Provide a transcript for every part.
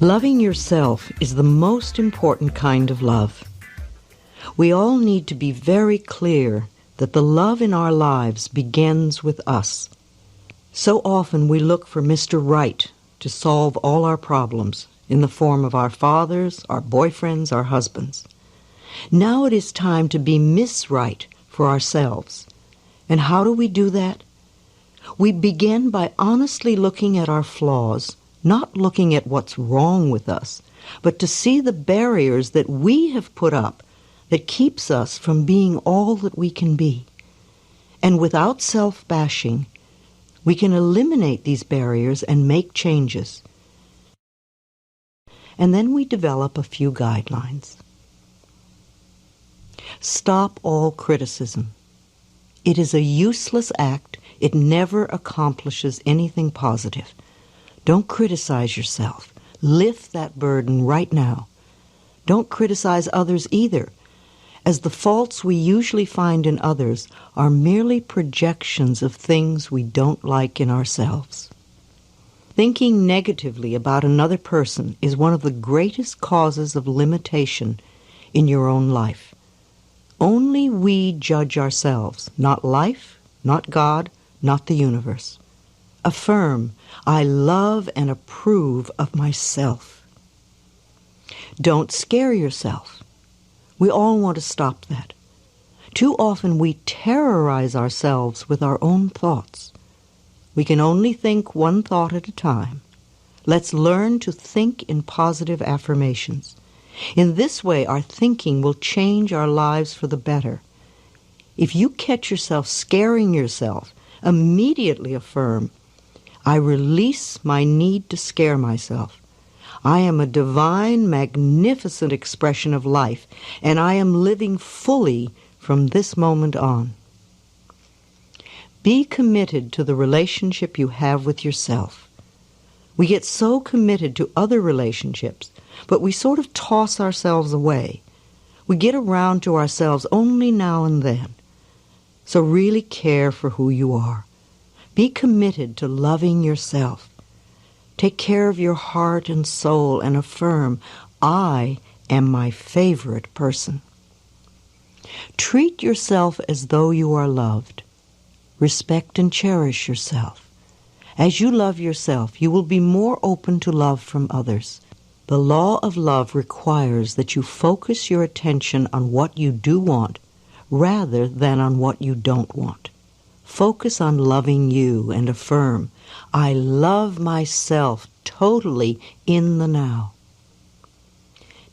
Loving yourself is the most important kind of love. We all need to be very clear that the love in our lives begins with us. So often we look for Mr. Right to solve all our problems in the form of our fathers, our boyfriends, our husbands. Now it is time to be Miss Right for ourselves. And how do we do that? We begin by honestly looking at our flaws, not looking at what's wrong with us, but to see the barriers that we have put up that keeps us from being all that we can be. And without self-bashing, we can eliminate these barriers and make changes. And then we develop a few guidelines. Stop all criticism. It is a useless act. It never accomplishes anything positive. Don't criticize yourself. Lift that burden right now. Don't criticize others either, as the faults we usually find in others are merely projections of things we don't like in ourselves. Thinking negatively about another person is one of the greatest causes of limitation in your own life. Only we judge ourselves, not life, not God, not the universe. Affirm, I love and approve of myself. Don't scare yourself. We all want to stop that. Too often we terrorize ourselves with our own thoughts. We can only think one thought at a time. Let's learn to think in positive affirmations. In this way, our thinking will change our lives for the better. If you catch yourself scaring yourself, immediately affirm, I release my need to scare myself. I am a divine, magnificent expression of life, and I am living fully from this moment on. Be committed to the relationship you have with yourself. We get so committed to other relationships, but we sort of toss ourselves away. We get around to ourselves only now and then. So really care for who you are. Be committed to loving yourself. Take care of your heart and soul and affirm, I am my favorite person. Treat yourself as though you are loved. Respect and cherish yourself. As you love yourself, you will be more open to love from others. The law of love requires that you focus your attention on what you do want rather than on what you don't want. Focus on loving you and affirm, I love myself totally in the now.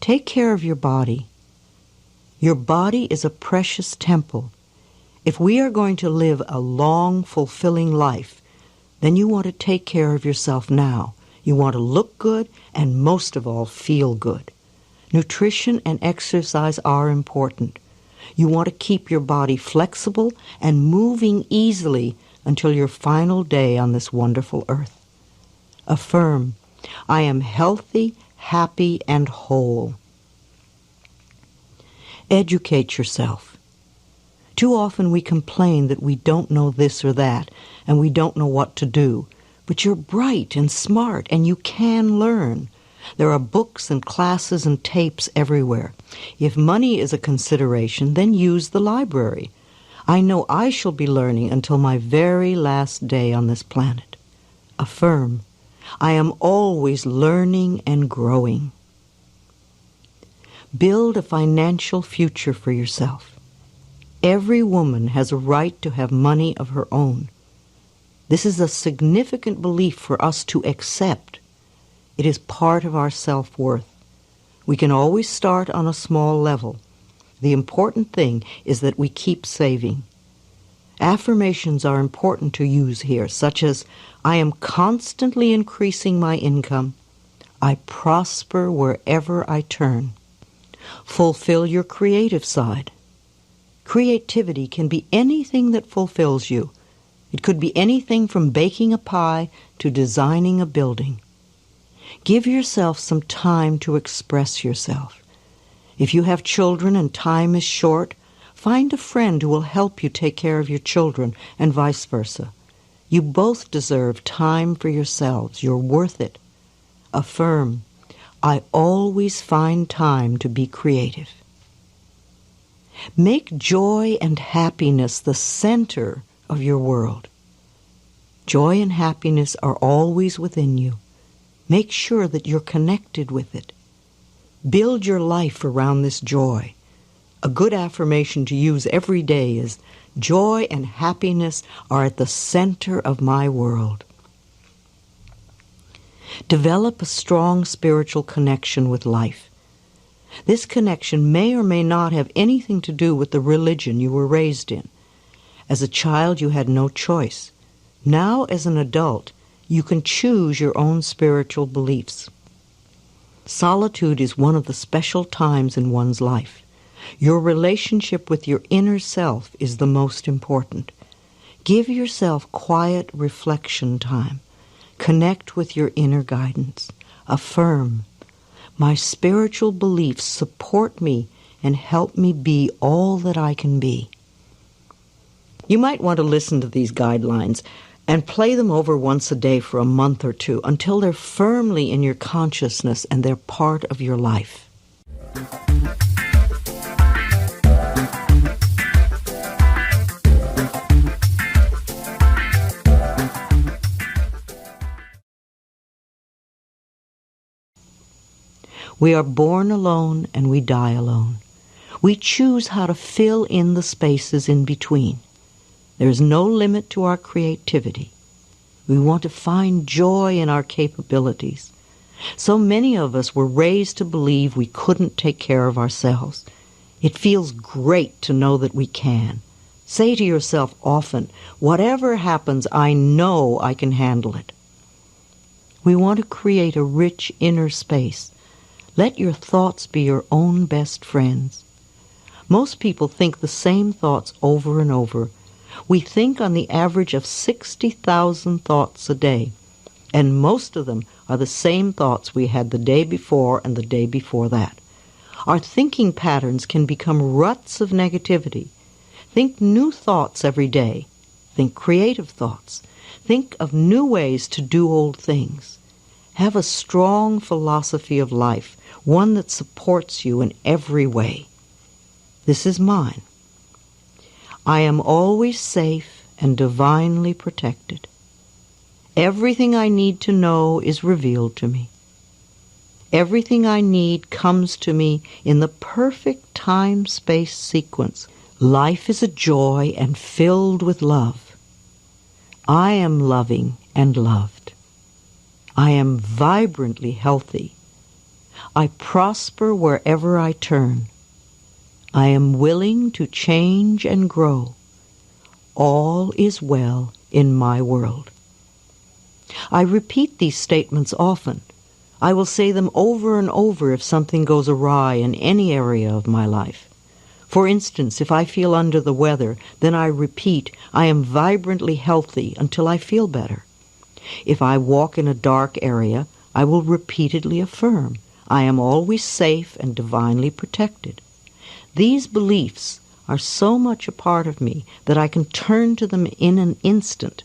Take care of your body. Your body is a precious temple. If we are going to live a long, fulfilling life, then you want to take care of yourself now. You want to look good and most of all feel good. Nutrition and exercise are important. You want to keep your body flexible and moving easily until your final day on this wonderful earth. Affirm, I am healthy, happy, and whole. Educate yourself. Too often we complain that we don't know this or that, and we don't know what to do. But you're bright and smart, and you can learn. There are books and classes and tapes everywhere. If money is a consideration, then use the library. I know I shall be learning until my very last day on this planet. Affirm, I am always learning and growing. Build a financial future for yourself. Every woman has a right to have money of her own. This is a significant belief for us to accept. It is part of our self-worth. We can always start on a small level. The important thing is that we keep saving. Affirmations are important to use here, such as, I am constantly increasing my income. I prosper wherever I turn. Fulfill your creative side. Creativity can be anything that fulfills you. It could be anything from baking a pie to designing a building. Give yourself some time to express yourself. If you have children and time is short, find a friend who will help you take care of your children and vice versa. You both deserve time for yourselves. You're worth it. Affirm, I always find time to be creative. Make joy and happiness the center of your world. Joy and happiness are always within you. Make sure that you're connected with it. Build your life around this joy. A good affirmation to use every day is, joy and happiness are at the center of my world. Develop a strong spiritual connection with life. This connection may or may not have anything to do with the religion you were raised in. As a child, you had no choice. Now, as an adult, you can choose your own spiritual beliefs. Solitude is one of the special times in one's life. Your relationship with your inner self is the most important. Give yourself quiet reflection time. Connect with your inner guidance. Affirm, my spiritual beliefs support me and help me be all that I can be. You might want to listen to these guidelines and play them over once a day for a month or two until they're firmly in your consciousness and they're part of your life. We are born alone and we die alone. We choose how to fill in the spaces in between. There is no limit to our creativity. We want to find joy in our capabilities. So many of us were raised to believe we couldn't take care of ourselves. It feels great to know that we can. Say to yourself often, whatever happens, I know I can handle it. We want to create a rich inner space. Let your thoughts be your own best friends. Most people think the same thoughts over and over. We think on the average of 60,000 thoughts a day, and most of them are the same thoughts we had the day before and the day before that. Our thinking patterns can become ruts of negativity. Think new thoughts every day. Think creative thoughts. Think of new ways to do old things. Have a strong philosophy of life, one that supports you in every way. This is mine. I am always safe and divinely protected. Everything I need to know is revealed to me. Everything I need comes to me in the perfect time-space sequence. Life is a joy and filled with love. I am loving and loved. I am vibrantly healthy. I prosper wherever I turn. I am willing to change and grow. All is well in my world. I repeat these statements often. I will say them over and over if something goes awry in any area of my life. For instance, if I feel under the weather, then I repeat, I am vibrantly healthy until I feel better. If I walk in a dark area, I will repeatedly affirm, I am always safe and divinely protected. These beliefs are so much a part of me that I can turn to them in an instant.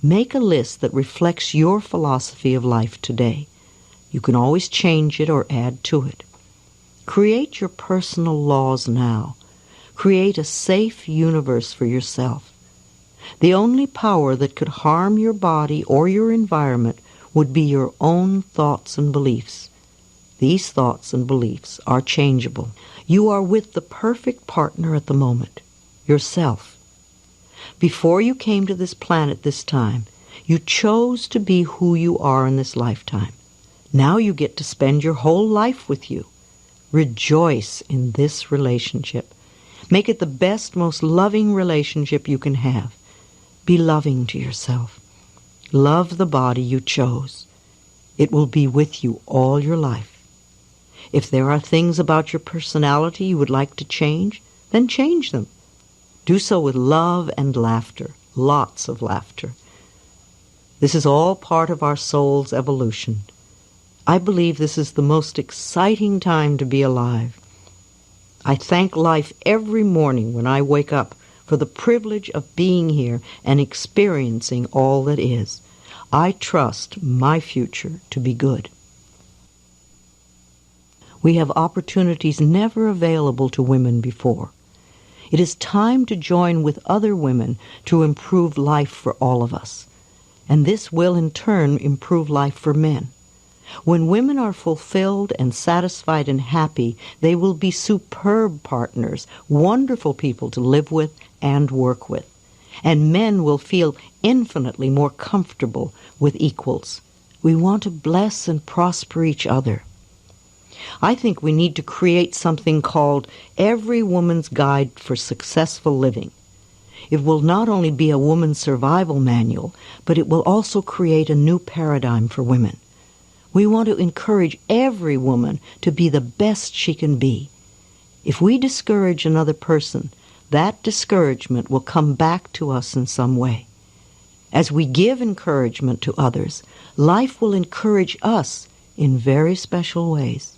Make a list that reflects your philosophy of life today. You can always change it or add to it. Create your personal laws now. Create a safe universe for yourself. The only power that could harm your body or your environment would be your own thoughts and beliefs. These thoughts and beliefs are changeable. You are with the perfect partner at the moment, yourself. Before you came to this planet this time, you chose to be who you are in this lifetime. Now you get to spend your whole life with you. Rejoice in this relationship. Make it the best, most loving relationship you can have. Be loving to yourself. Love the body you chose. It will be with you all your life. If there are things about your personality you would like to change, then change them. Do so with love and laughter, lots of laughter. This is all part of our soul's evolution. I believe this is the most exciting time to be alive. I thank life every morning when I wake up for the privilege of being here and experiencing all that is. I trust my future to be good. We have opportunities never available to women before. It is time to join with other women to improve life for all of us. And this will in turn improve life for men. When women are fulfilled and satisfied and happy, they will be superb partners, wonderful people to live with and work with. And men will feel infinitely more comfortable with equals. We want to bless and prosper each other. I think we need to create something called Every Woman's Guide for Successful Living. It will not only be a woman's survival manual, but it will also create a new paradigm for women. We want to encourage every woman to be the best she can be. If we discourage another person, that discouragement will come back to us in some way. As we give encouragement to others, life will encourage us in very special ways.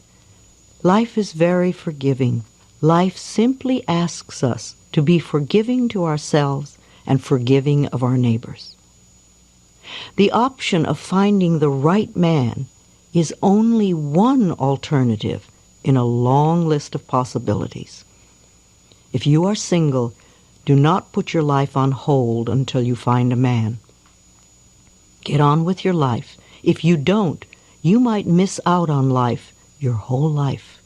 Life is very forgiving. Life simply asks us to be forgiving to ourselves and forgiving of our neighbors. The option of finding the right man is only one alternative in a long list of possibilities. If you are single, do not put your life on hold until you find a man. Get on with your life. If you don't, you might miss out on life your whole life.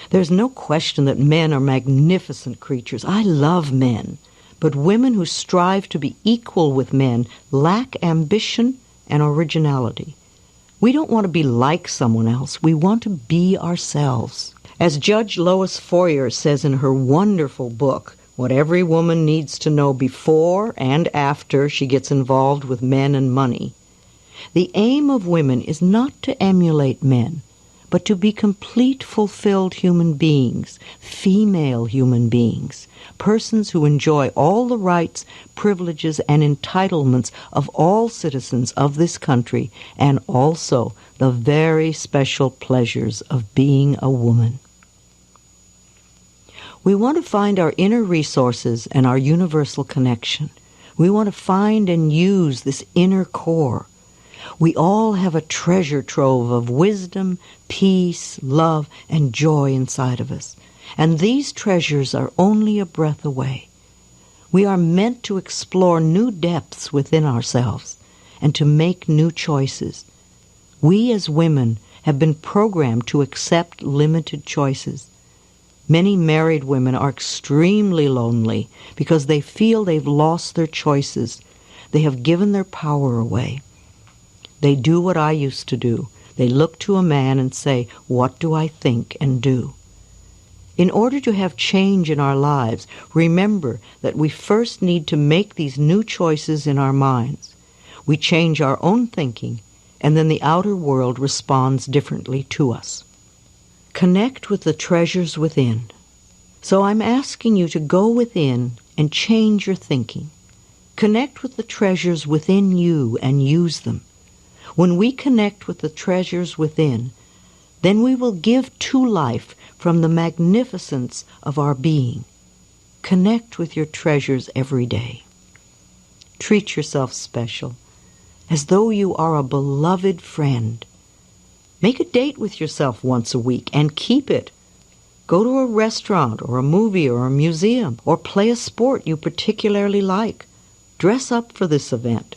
There's no question that men are magnificent creatures. I love men. But women who strive to be equal with men lack ambition and originality. We don't want to be like someone else. We want to be ourselves. As Judge Lois Foyer says in her wonderful book, What Every Woman Needs to Know Before and After She Gets Involved with Men and Money, the aim of women is not to emulate men, but to be complete, fulfilled human beings, female human beings, persons who enjoy all the rights, privileges, and entitlements of all citizens of this country, and also the very special pleasures of being a woman. We want to find our inner resources and our universal connection. We want to find and use this inner core. We all have a treasure trove of wisdom, peace, love, and joy inside of us. And these treasures are only a breath away. We are meant to explore new depths within ourselves and to make new choices. We as women have been programmed to accept limited choices. Many married women are extremely lonely because they feel they've lost their choices. They have given their power away. They do what I used to do. They look to a man and say, "What do I think and do?" In order to have change in our lives, remember that we first need to make these new choices in our minds. We change our own thinking, and then the outer world responds differently to us. Connect with the treasures within. So I'm asking you to go within and change your thinking. Connect with the treasures within you and use them. When we connect with the treasures within, then we will give to life from the magnificence of our being. Connect with your treasures every day. Treat yourself special, as though you are a beloved friend. Make a date with yourself once a week and keep it. Go to a restaurant or a movie or a museum or play a sport you particularly like. Dress up for this event.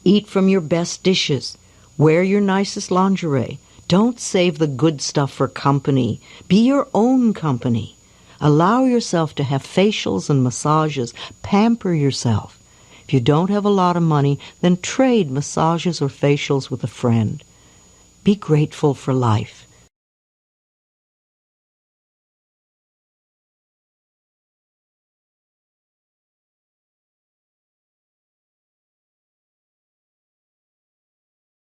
Eat from your best dishes. Wear your nicest lingerie. Don't save the good stuff for company. Be your own company. Allow yourself to have facials and massages. Pamper yourself. If you don't have a lot of money, then trade massages or facials with a friend. Be grateful for life.